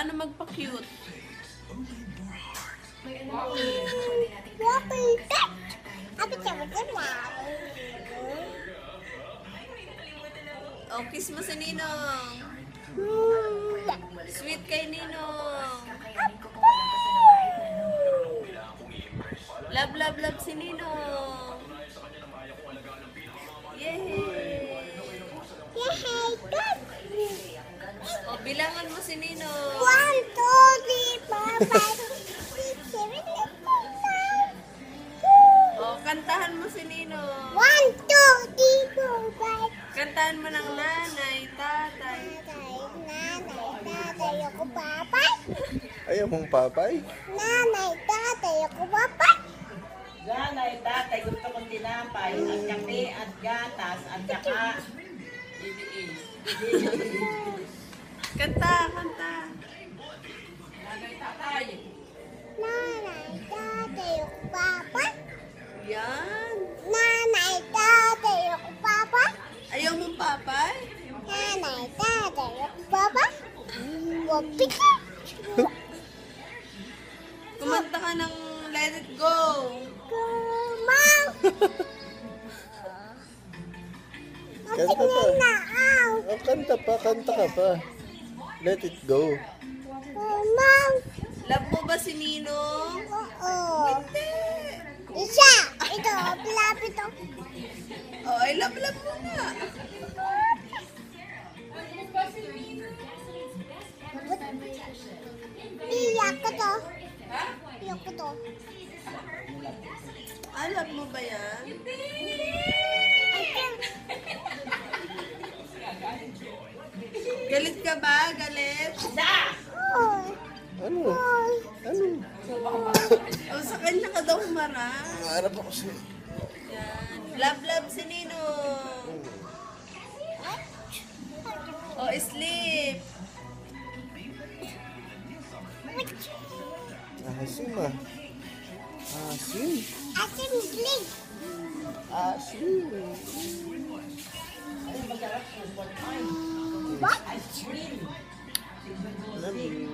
Paano magpa-cute? Oh, kiss mo si Ninong. Sweet kay Ninong. Love, love, love si Ninong. Yay! Oh, bilangan mo si Ninong. 1, 2, 3, 4, 5, 6, 7, 8, 9. Oh, kantahan mo si Ninong. 1, 2, 3, 4, 5. Kantahan mo ng nanay, tatay. Tatay, ako papay. Ayaw mong papay? Nanay, tatay, ako papay. Nanay, tatay, gusto kong tinapay, at kape, at gatas, at saka Kanta, kanta. Nanay, tatay, ako papay. Yan. Nanay, tatay, ako papay. Ayaw mong papay? Nanay, tatay, ako papay. Wapika. Kumanta ka ng Let It Go. Kumang. Kanta pa. Naaw. Oh, kanta ka pa. Let it go. Kumang. Love mo ba si Ninong? Oo. Hindi. Isa. Ito, lapit ito. Oh, ay love mo na. Iyak ko to. Ha? Iyak ko to. Ah, love mo ba yan? Galit ka ba? Galit? Oy. Ano? Oy. Ano? O, sa kanya ka daw humarap. Harap ako siya. Yan. Love, love si Ninong. O, sleep. Asim ah. Asim. Asin glig. Asim. What? Love you.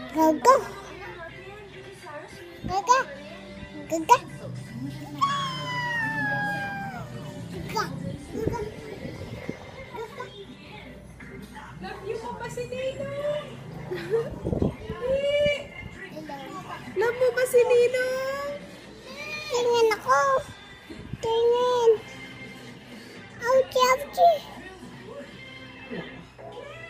Gaga. Gaga. Gaga. Gaga. Love you mo ba si Ninong? Love mo ba si Ninong? Tingin ako. Tingin.